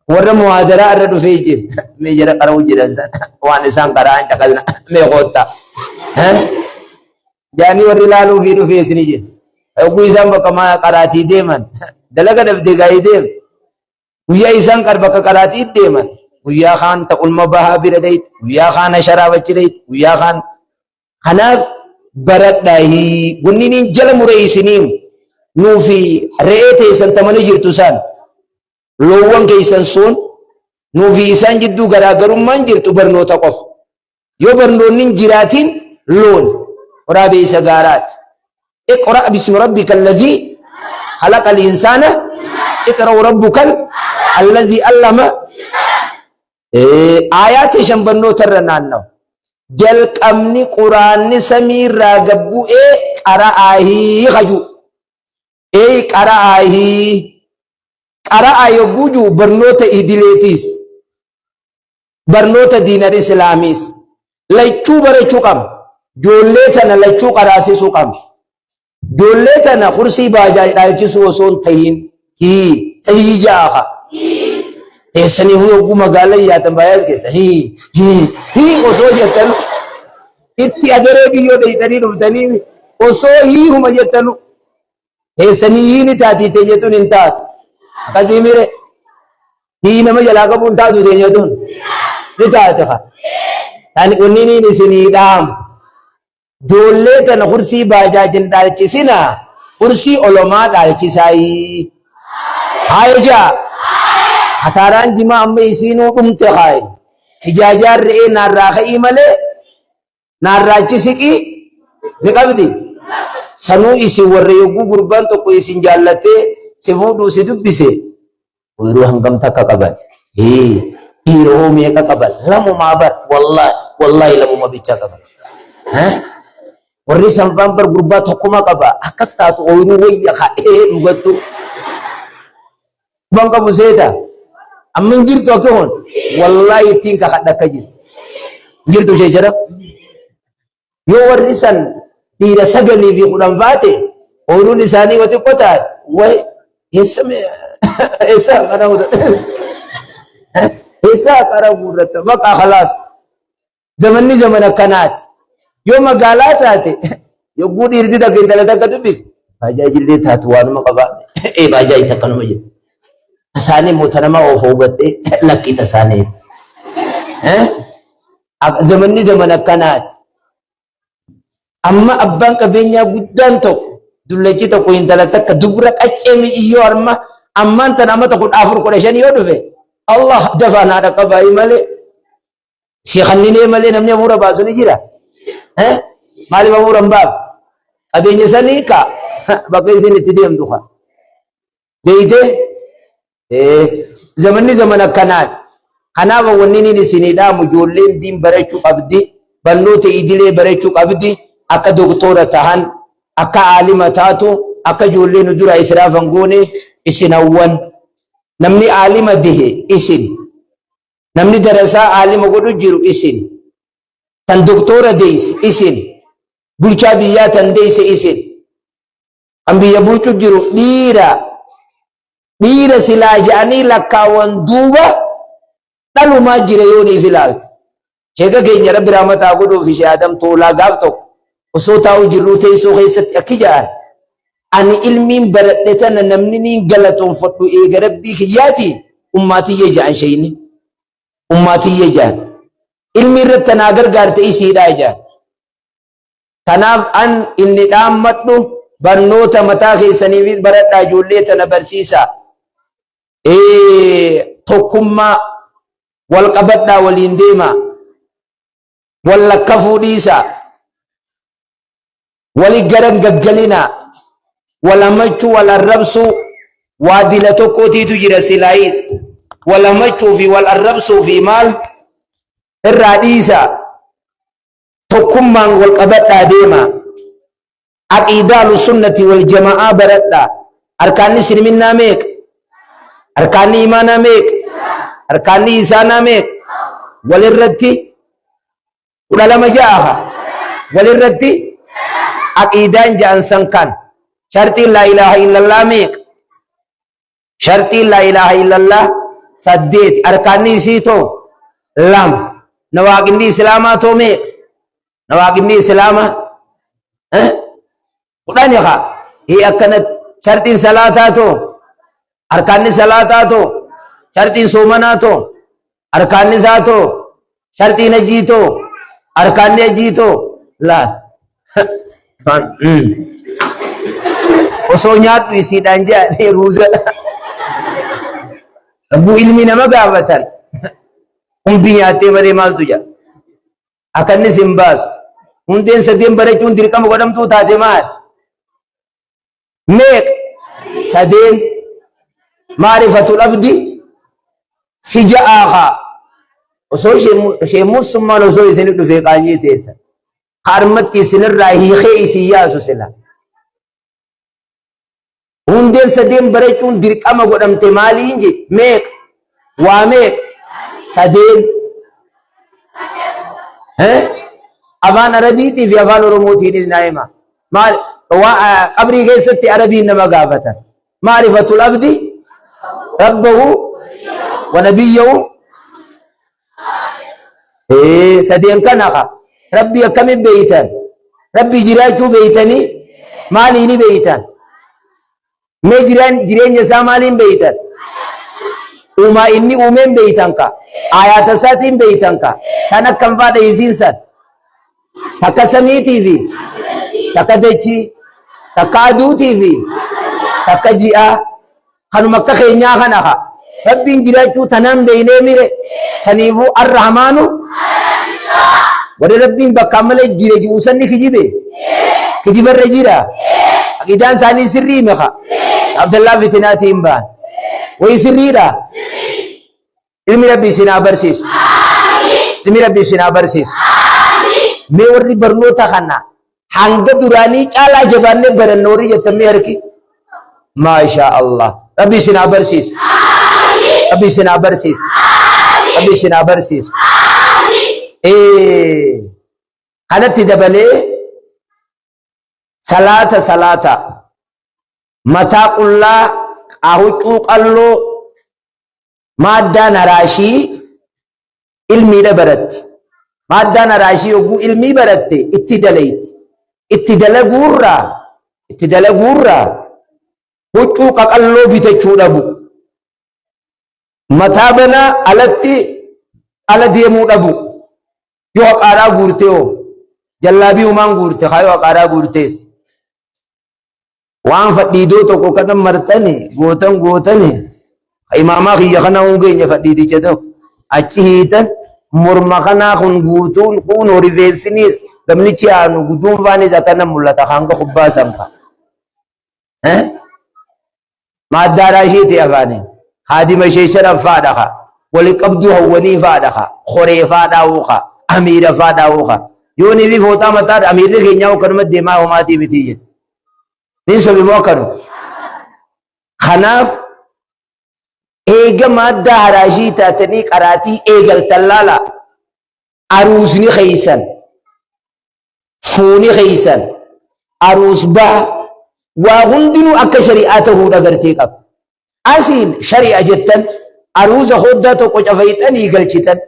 warra muhaadaraa irra dhufee jira mee jara qara'uu jedhan san waan isaan qara'an caqasna mee qotta jaanii warri ilaaluu fi dhufee isinii jira oguu isaan bakka qaraatii deeman dalaga dhabdee gaa'ii deem guyyaa isaan bakka qaraatii deeman guyyaa kaan ta'ulma bahaa bira dhayit guyyaa kaan asharaafachii dhayit guyyaa kaan kanaaf baradhaahi gunniniin jala muree isiniim nuufi re'ee teessan tamanii jirtu isaan loowwan keeysan sun nuufi isaan jidduu garaagarummaan jirtu barnoota qofa yoo barnoonni jiraatiin loon waraabee isa gaaraati iqra bismi rabbika alladhi khalaqa al-insana iqra rabbuka alladhi allama ayati shan barnoota irra naannaw jalqabni quraanni samiirraa gabbu'ee qara'aahii haju qara'aahii qara'a yoguju barnoota idileetis barnoota diinar islaamis lachuu barachuu qam joollee tana lachuu qaraasisuu qam joollee tana kursii baajaa dhaalchisuu osoo hin tahin sahii jaaha teessanii yogguu magaalaa yaatan baay'ee keessa osoo jettan itti adaree biyyoo dhayitanii dhuftanii osoo huma jettanu teessanii ni taatite jettuun hin taatu Kazimire hii nama jalaa qabuun taatu teenyatuun ni taate ka tani kunniniin isinii dhaam joollee tana kursii baajaajin dhaalchisina kursii olomaa dhaalchisaayii haayajaa hataaraan jimaa amma isiinuu dhumte haayi sijaajaan re'ee naarraa ka'ii malee naarraachi siqii ni qabdi sanuu isin warra yogguu gurbaan tokko isin jaallattee si fuudhuu si dubbise oyiruu hangam takka qaban dhiiroo meeqa qaban lamumaa bar wallahi lamuma bicha qaban warri sanbaan bar gurbaa tokkuma qaba akkas taatu oyiruu wayya ka'ee dhugattu ban qabu seeta ammin jirtu akka hon wallahi ittiin kakadha akka jiru jirtu ishee jira yoo warri san dhiira 9 fi 10 baate oyiruun isaanii wati qotaat way esa qara gurratta baqa khalas zamanni zaman akkanat yo magaalaa taate yogguu dhiirti takka intala takka dubbis bajaajillee taatu waanuma qabaame bajaaji takkanuma jedhu tasaanii mootanama of hubatte lakkii tasaanii zamanni zaman akkanat amma abbaan qabeenyaa guddaan tokko dullaki tokko intala takka dubra qaccemi iyo arma amman tan amma tokko dhaafur ko shani yo dhufe Allah dafana da qabai male sheekhanni male namni amura baasuni jira mali amura mbab qabeenya sanii ka bakka isin itti deemtu ka deeyte zamanni zaman akkanat kanaaf wanni ni isinii dhaamu ijoolleen diin barachuu qabdi barnoota idilee barachuu qabdi akka doktora tahan akka alima taatu akka ijoollee nu dura israafan goone isinawwan namni alima dihe isin namni darasaa alima godhu jiru isin tan doktora dees isin bulchaa biyyaa tan dees isin kan biyya bulchu jiru dhiira silaa ja'anii lakkaawan duuba dhalumaa jira yoonii filaal sheeka keenya rabbi rahmataa godhuuf ishee adam toolaa gaaf tokko osoo taa'u jirru teessoo keessatti akki ja'an ani ilmiin baradhe tana namni niin galatoonfadhu eega rabbii kiyyaati ummaatiyye ja'an sheyni ummaatiyye ja'an ilmi irratti naa gargaarte isiidhaa ja'an kanaaf an inni dhaammadhu barnoota mataa keessaniif baradhaa ijoollee tana barsiisaa tokkummaa wal qabadhaa waliin deemaa wal lakkafuu dhiisaa wali garan gaggalinaa wal hammachuu wal arrabsuu waadila tokkootiitu jira silaayis wal hammachuu fi wal arrabsuu fi maal irraa dhiisaa tokkummaan wal qabadhaa deemaa aqiidaalu sunnati wal jama'aa baradhaa arkaanni islaaminaa meeqa arkaanni imaanaa meeqa arkaanni isaanaa meeqa walirratti 12 ja'aha walirratti aqiidaan ja'an san kan shartiin laa ilaaha illallah meeqa شرطي لا إله إلا الله سديت أركاني سيتو لم نواقندي إسلاماتو مي نواقندي إسلاما قرآن يخا هي أكنت شرطي صلاتاتو أركاني صلاتاتو شرطي صومناتو أركاني ذاتو شرطي نجيتو أركاني نجيتو لا osoo nyaatu isiidhaan jedhanii ruuza rabbuu ilmi nama gaafatan hundi nyaattee malee maaltu jira akka inni sin baasu hundeen sadeen barachuun dirqama godhamtuu taate maal meeq sadeen maarifatul abdi si ja'aakaa osoo sheemussummaan osoo isin dhufee qaanyii teessa harmatti isinirraa hiikee isin yaasu sila hundeen sadeen barachuun dirqama godhamte maaliin je meeq waa meeq sadeen afaan arabiitii fi afaan oromootiinis naa hima qabrii keessatti arabiin nama gaafatan maarifatul abdi rabbahu wa nabiyyahu sadeen kanaka rabbi akkamiin beeytan rabbi jiraachuu beeytanii maaliini beeytan mee jireenya isaa maaliin beeytan uumaa inni uumeen beeytan ka ayaata isaatiin beeytan ka kan akkam faadha isiinsan takka samiitii fi takka dachii takka aduutii fi takka ji'aa kanuma akka keenyaa kana ka rabbiin jiraachuu tanaan beeynee mire saniifuu arrahmaanu warri rabbiin bakka malee jire ji'uusanni kijibe kijibarra jira aqidaan isaanii sirrii meka abdallah fitinaatiin baan way sirriidha ilmi rabbii sinaa barsiisu ilmi rabbii sinaa barsiisu mee warri barnoota kana hanga duraanii caalaa jabaannee baranna warri jettamee harki maasha Allah rabbii sinaa barsiisu rabbii sinaa barsiisu rabbii sinaa barsiisu kanatti dabalee salaata mataa qullaa qahuccuu qalloo maaddaan haraashii ilmiidha baratti maaddaan haraashii yogguu ilmii baratte itti dalayti itti dalaguurraa huccuu qaqalloo bitachuu dhabu mataa banaa alatti ala deemuu dhabu yoo haqaaraa guurte oo jallaabii umaan guurte kaayoo haqaaraa guurtees waan fadhiidoo tokko kana martani gootani imaamaa kiyya kana hungeenya fadhiidicha ta'u achi hiitan morma kanaa kun guutuun kun rifeensinis gamnichi aanu guduun faanis akkana mul'ata hanga kubbaa sanfa maaddaaraa isheeti afaaniin haadima ishee sharaffaadha ka wali qabduu hawwanii faadha khoree faadhaa uuqa amiira faadhaa uuqa yoonii fi fooxaa mataa amiirri keenyaa ukkanuma deemaa homaatii miti jedhe nin sobimoo akkanu kanaaf eega maaddaa haraashii taatanii qaraatii eegaltan laala aruusni keeysan fuuni keeysan aruus baha waa hundinuu akka shari'aa ta'uu agartee qaba asiin shari'a jettan aruuza hoddaa tokko cafayxanii galchitan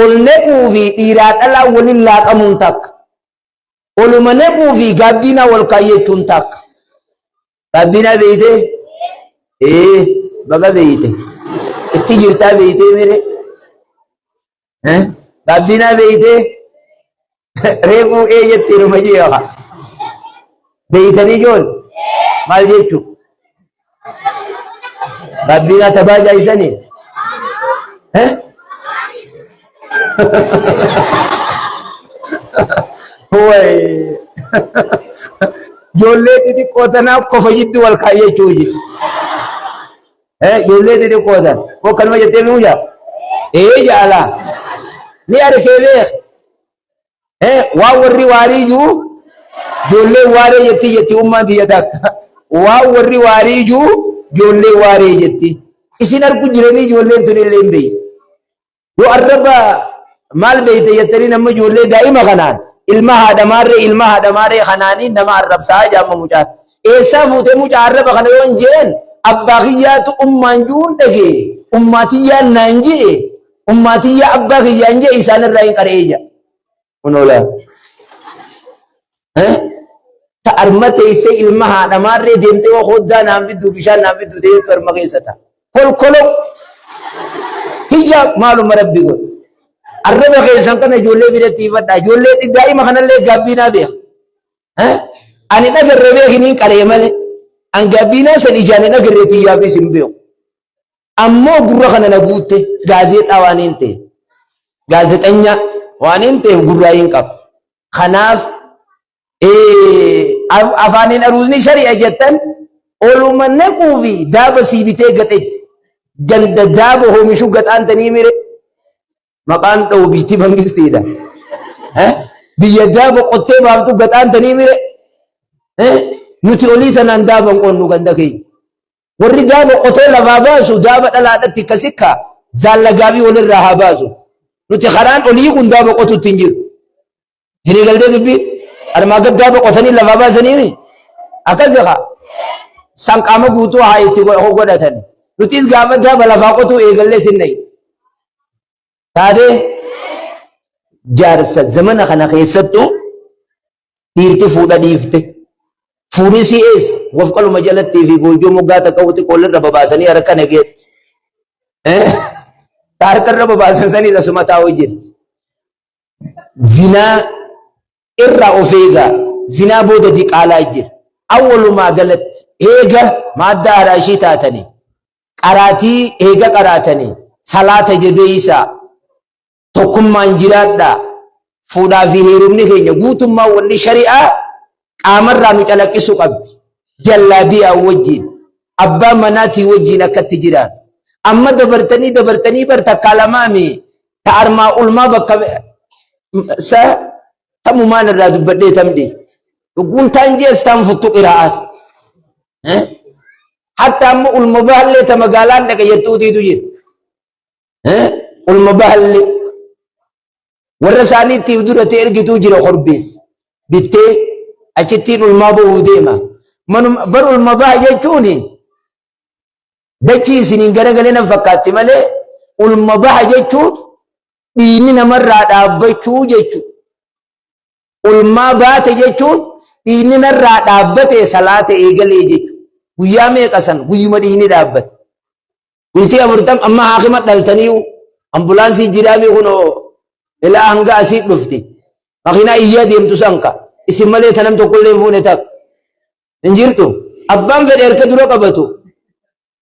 ol nequu fi dhiiraa dhalaa waliin laaqamuun takka oluma nequu fi gaabbinaa wal kaayyachuun takka gaabbinaa beeyte baga beeyte itti jirtaa beeyte mire gaabbinaa beeyte reefuu jettee numa jeeqa beeytanii joon maal jechuu gaabbinaa tabaa jaayisanii ijoollee xixiqqoo tanaaf kofa jiddu wal kaayyachuu jiru ijoollee xixiqqoo tan koo kanuma jettee mi'uja jaalaa ni arkee beek waan warri waarii juu ijoollee waaree jetti ummaan tiyya takka waan warri waarii juu ijoollee waaree jetti isin argu jiranii ijoolleen tun illee hin beeyne yoo arraba maal beeyte jettanii nama ijoollee daa'ima kanaan ilma haadhamaarree kanaanii nama arrabsaa jaamma mucaan eessaa fuutee mucaa arraba kana yoon jeen Abbaqiyatu ummanjun dage ummatiya nanje ummatiya abbaqiyya nje isan rain qareja unola ta armate ise ilma hada marre demte wa khodda nam bidu bishan nam bidu de arma kesata kol kolo hiya malum rabbi go arba kesan kana jolle birati wada jolle ti daima kanalle gabbina be ani daga rebe hini kale male an gabbina san ijani daga reti ya be simbe ammo gurra kana na gutte gazeta waninte gazetanya waninte gurra yin qab khanaf afanin aruzni shari'a jettan oluman naqufi daba sibite gate janda daba homishu gatan tani mire maqan dawbiti bangistida biya daba qotte baabtu gatan tani mire nuti olita nan daba qonnu gandake warri daba qotte lababasu daba daladatti kasika zalla gabi wolin rahabasu nuti kharan oli kun daba qotu tinjir jini galde dubbi arma daba qotani lababasani mi akazaha sanqama guutu hayti godatan nuti gaba daba lafa qotu egalle sinai tade jarsa zamana kana khaysatu dirti fuda difte funisi es wafqalu majalati fi gojo mugata kawti kolin rababasani arkane get tarkar rababasani da sumata wajin zina irra ofega zina boda di qala jir awwalu ma galat ega madda arashi tatani qarati ega qaratani salata jabeisa tokkummaan jiraadha fuudhaa fi heerumni keenya guutummaa wanni shari'aa qaamarraa nu calaqqisu qabdi jallaabiyaa wajjin abbaa manaatii wajjin akkatti jiraan amma dabartanii bar takkaa lamaami ta armaa ulmaa bakka sa tamumaan irraa dubbadhee tamde guntaan jees taan futtu qiraa'as hatta amma ulma bahallee ta magaalaan dhaqayyattuutiitu jira ulma bahallee warra isaaniitiif duratti ergituu jira korbees bittee achittiin ulmaa bahuu deema bar ulma baha jechuun dachii isiniin garagalee na fakkaatti malee ulma baha jechuun dhiinni namarraa dhaabbachuu jechuudha. Ulmaa baate jechuun dhiinni narraa dhaabbate salaata eegalee jechuudha. Guyyaa meeqa san guyyuma dhiinni dhaabbate. Guyyaa 40 amma haakima dhaltanii ambulaansii jiraame kunoo ilaa hanga asii dhufti makiinaa iyyaa deemtu sanka isin malee tanam tokkollee fuune tak hin jirtu abbaan fedhe erga dura qabatu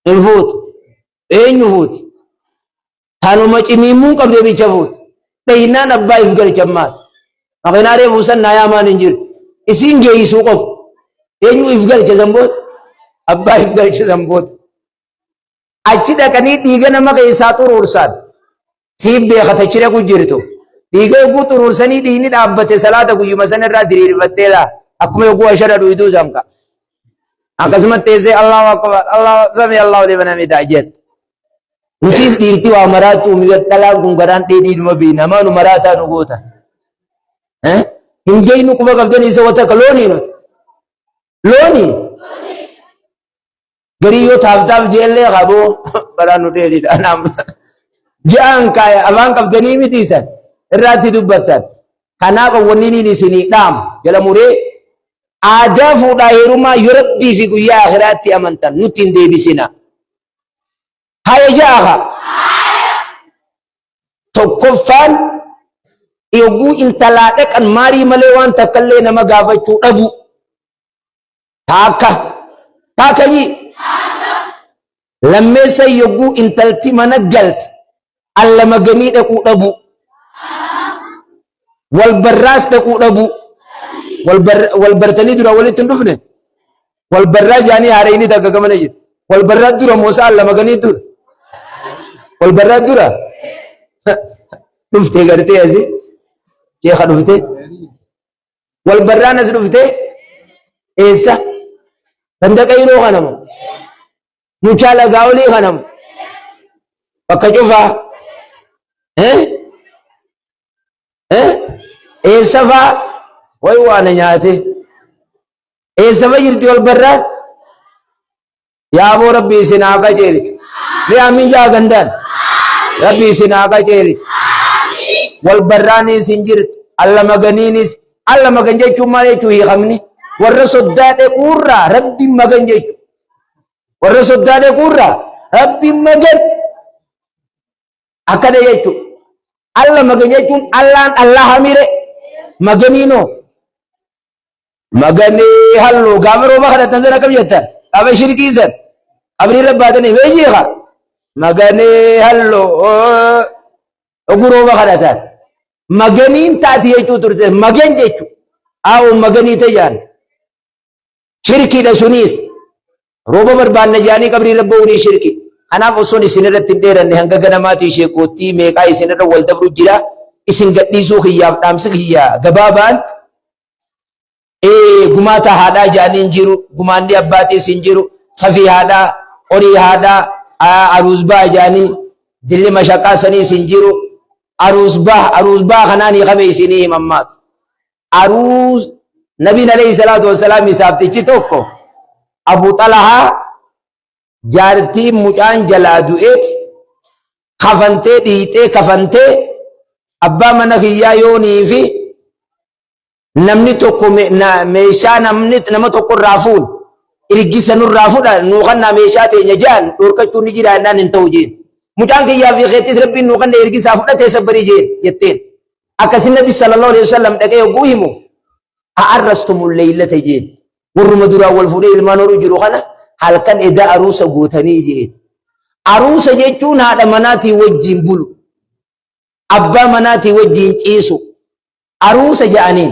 hin fuutu eenyu fuuti tanuma cimiimmuun qabdee bicha fuuti dhahinaan abbaa if galchammaas makiinaa reefuu san naa yaamaan hin jirtu isin geeysuu qof eenyu if galche zamboota abbaa if galche zamboota achi dhaqanii dhiiga nama keessaa xuruursaan siif beekata chire ku jirtu dhiiga yoguu xuruursanii dhiinni dhaabbate salaata guyyuma san irraa diriirfattee laa akkuma yoguu ashara dhuyduu sanka akkasumatti teessee allahu akbar allahu sami allahu liman hamidah jette nutis dhiirti waa maraattu dhalaan kun garaan dheedhiidhuma beeyna maanu maraataa nu goota hin geeynu quba qabdan isa wataka loonii nuti loonii garii yoo taaftaaf jeellee qaboo garaan nu dheedhiidha anaam ja'an kaaya afaan qabdanii mitiisan irraatti dubbattan kanaaf wanniin isinii dhaam jala muree aadaa fuudhaa heerumaa yoo rabbii fi guyyaa akhiraatti amantan nutti hin deebisina haya jaaha tokkoffaan yogguu intalaa dhaqan maarii malee waan takkallee nama gaafachuu dhabu taakkayi lammeessa yogguu intalti mana galte allama ganii dhaquu dhabu walbarraas dhaquu dhabu walbartanii dura walitti hin dhufne walbarraa jaanii haareyni takka gamana jiru walbarraa dura moosaa allama ganii dura walbarraa dura dhuftee gartee asi sheekha dhuftee walbarraan as dhuftee eessa dandaqa yeroo kanamu mucaa lagaa olii kanamu bakka cufaa eessa faa way waana nyaate eessa fa jirti walbarraan يا أبو ربي سناك جيرك يا من جا غندان ربي سناك جيرك والبراني سنجرت الله مغنينيس الله مغنجيچو مالچو هي خمني ورسودات قرا ربي مغنجيچو ورسودات قرا ربي مغن akada jechu Allah maganjechuun Allah hamire maganino magani hallo gabaro bakada tanzana kam jettan aba shirkizan abri rabbadani bejiha magani hallo oguro bakada tan maganin taati jechu turte magan jechu aw magani tayan shirki da sunis roba barbanna jani kabri rabbuni shirki anaaf osoo isin irratti dheeranne hanga ganamaati ishee kootii meeqaa isin irra wal dabru jira isin gadhiisuu kiyyaaf dhaamsi kiyyaa gabaabaan gumaata haadhaa jaaniin jiru gumaanni abbaatis hin jiru safii haadhaa horii haadhaa aruusbaa jaanii dilli mashaqaa saniis hin jiru aruusbaa kanaanii qabe isinii himammaas aruus nabiin alayhi salaatu wassalaam isaabtichi tokko Abu Talahaa jaartii mucaan jalaa du'eet kafantee dhiitee kafantee abbaa mana kiyyaa yoonii fi namni tokko meeshaa nama tokko irraa fuun irgisa nurraa fuudha nuuqannaa meeshaa teenya jaan dhorkachuun ni jira annaan hin ta'u jeen mucaan kiyyaa fi keettis rabbiin nuuqanna irgisaa fudhatee sabbarii jeen jetteen akkasin nabi sallallahu alaihi wasallam dhaqee yogguu himu a'arrastumul leeylata jeen warruma duraa wal fuudhee ilmaan horuu jiru kana halkan eda arusa gootanii jeen arusa jechuun haadha manaatii wajjiin bulu abbaa manaatii wajjiin ciisu arusa jedhaniin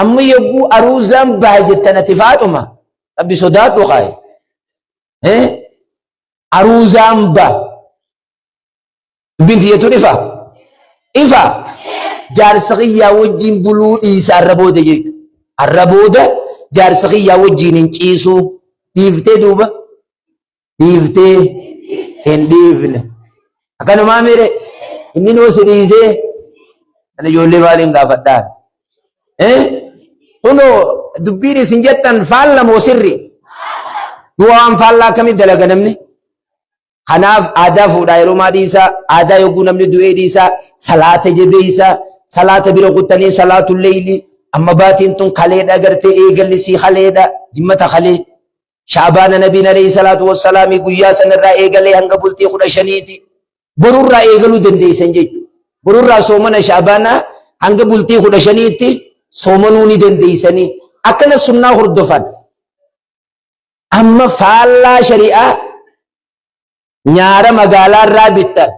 amma yogguu arusaan baha jettanati Faaxuma rabbi sodaadhu qaaye arusaan baha binti yetu ifa jaarsa kiyyaa wajjiin buluu dhiisa arra booda jechu arra booda jaarsa kiyyaa wajjiin hin ciisuu dhiiftee duuba dhiiftee hin dhiifne akkanumaa mire inni noo si dhiisee ana ijoollee maaliin gaafadhaan kunoo dubbiin isin jettan faalla moo sirri du'aan faallaa akkamit dalaga namni kanaaf aadaa fuudhaa yeroo maa dhiisaa aadaa yogguu namni du'ee dhiisaa salaata jabeeysaa salaata bira kuttanii salaatul leeyli amma baatiin tun kaleedha gartee eegalli sii kaleedha jimmata kalee Shaabaan nabiin alayhi salaatu wassalaam guyyaa sanarraa eegalee hanga bultii 15ti borurraa eegaluu dandeessan jechuudha borurraa soomana Shaabaanaa hanga bultii 15ti soomanuu ni dandeessanii akkana sunnaa hordofan amma faallaa shari'aa nyaara magaalaa irraa bittan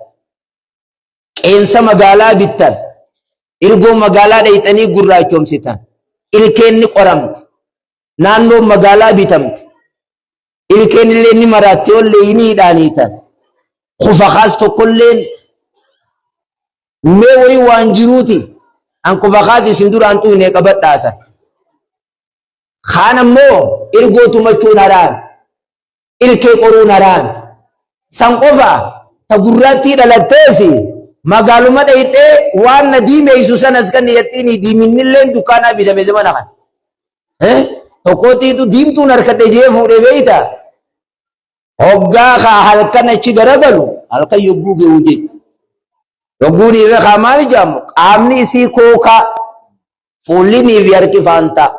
qeensa magaalaa bittan irgoo magaalaa dhayxanii gurraachomsitan ilkeenni qoramti naannoo magaalaa bitamti ilkeen illee ni maraatte ollee ni hidhaaniitan kufa kaas tokkolleen mee wayi waan jiruuti an kufa kaas isin duraan xuune qabadhaasan kaan ammoo irgoo tumachuun haraan ilkee qoruun haraan san qofa ta gurraattii dhalatteefi magaaluma dhayxee waan na diimeeysu sanas kan yattiini diiminnilleen dukkaanaa bitame zamana kan tokkootiitu diimtuun harkadhe jee fuudhee beeyta hoggaa kaa halkan achi garagalu halkan yogguu ge'uu jechu yogguu dhiibe kaa maal jedhamu qaamni isii kookaa fuullinii fi harki faantaa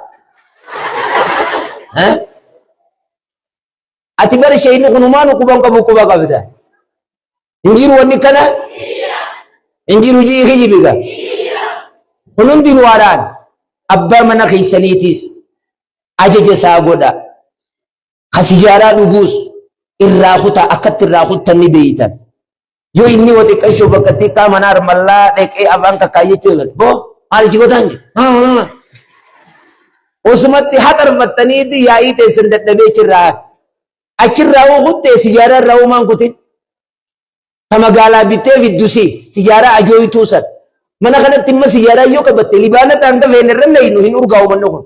ati bara shayni kunumaan ukuban qabu quba qabda injiru wanni kana injiru jii hijibiga kunundi nuwaraan abbaa mana keeysaniitis ajaja isaa godha kasijaaraa dhuguus irraa kutaa akkatti irraa kutan ni beeytan yoo inni wati qashoo bakkatti qaamanaar mallaa dhaqee afaan kakaayyechuu eegale boo maalichi gotaan jedhe osumatti haxarfattaniiti yaa'ii teessan dadhabee achirraa huttee sijaaraa irraa uumaan kutin ta magaalaa bittee fiddusii sijaaraa ajooyituu san mana kanatti imma sijaaraa yoo qabatte libaana taan dafeen irra naynu hin urgaa'u manni kun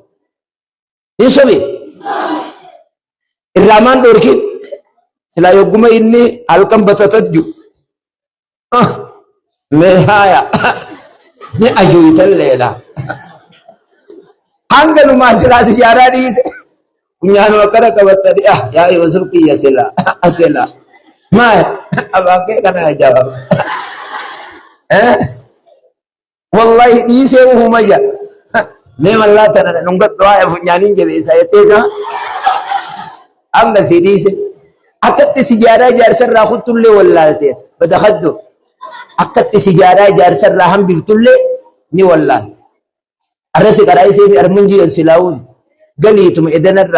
hin sobe irraa maan dhoorkin silaa yogguma inni halkan batatat ju mee haaya ni ajooyitan leela hanga numaa silaa sijaaraa dhiise Kunyaan wakara kabatari ya Yusuf ki yasela asela. Mal abake kana jawab. Wallahi ise humaya. Memang Allah tanah nunggat doa funyanin jadi saya tega. Anga sidise. Akat sejarah jar serra khutulle wallahi. Badakhaddu. Akat sejarah jar serra ham biftulle ni wallahi. Arrasi karai sebi armunji silaun. Gali itu edanar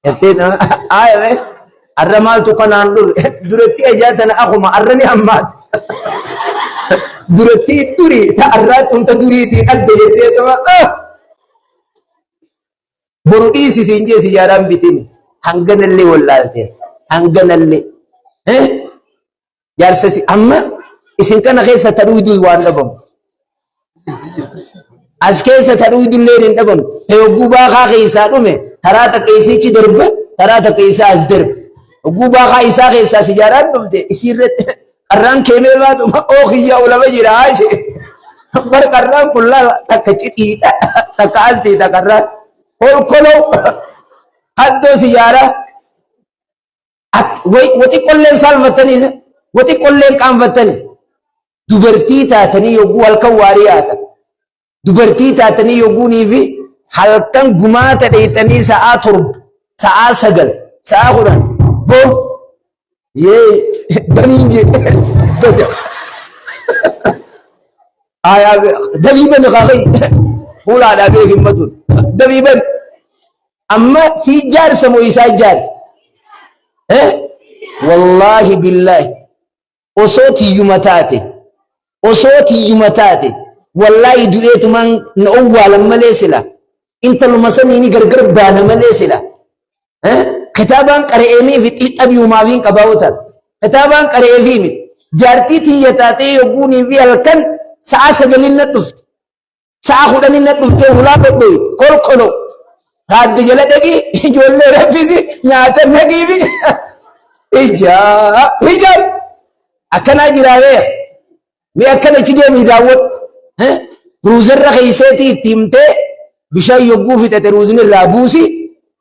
ete na ay arramal tu kanan lu durati aja tanah aku ma arrani amat durati turi ta arrat unta duriti adde ete to boru isi sinje si jaram bitin hanganalle wallahi hanganalle jar sesi amma isin kana khisa tarudu wanda bam askesa tarudu lerin dabam guba ka khisa dume tarata kaisi ki darba tarata kaisa azdir guba ka isa khisa sijaran dumte isirret arran keme ba dum o khiya ulama jiraje bar karran kulla takachiti takazti takarra kol kolo haddo sijara wati kollen sal watani wati kollen kam watani dubarti ta tani yogu halkan wariyata dubartii taatanii yoguunii fi halkan gumaata dheeytanii sa'aa torba sa'aa sagal sa'aa kudhan boo yee baniin jedhe dabiiban kakay fuulaadhaa bee himmatun dabiiban amma sii jaarsa moo isaa jaarsa wallaahi billaahi osoo tiyyuma taate wallahi du'eetu man na owwaalan malee sila intaluma saniini gargar baana malee sila kitaabaan qare'eemii fi xiixabiyyumaafiin qabaa'utan kitaabaan qare'eefii miti jaartii tiyya taatee yogguunii fi halkan sa'a sagalin na dhufte sa'a kudhanin na dhufte hulaa dhodhoyi kolkolo taadde jala dhaqi ijoollee raffisi nyaata naqiifi hijaab akkanaa jiraabeera mi akkana achi deemii daawwadhu ruuzirra keeyseetii itti himtee bishaan yogguu fixate ruuzin irraa buusi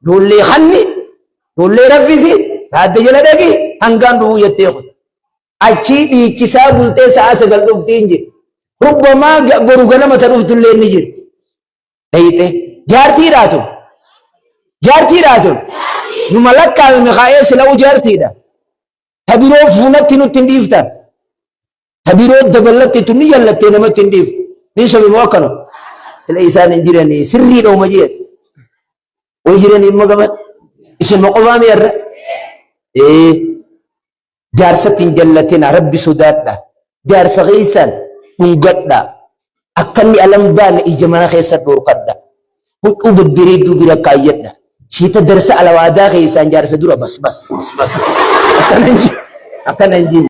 ijoollee kanni ijoollee raffisi taadde jala dhaqi hangaan dhufuu jettee kun achii dhiichisaa bultee sa'a sagal dhuftiin jedhe rubbamaa boru ganama ta dhuftullee ni jirti dhayite jaartiidhaatun numa lakkaa'ime kaa'ee sila'u jaartiidha ta biroo fuunatti nutti hin dhiiftan ta biroo daballatti tunni jallattee namatti hin dhiiftu ni sobi moo akkano sila isaan hin jiranii sirrii dhawma jeet way jiranii immoo gamat isin qofaa mi'arra jaarsatti hin jallatina rabbi sodaadha jaarsa keessan dhungadha akkanni alam baana ija mana keessa dhorkadha huccuu bibbireedduu bira kaayyadha shiita darsa alawaadaa keessaan jaarsa dura bas akkanan jiin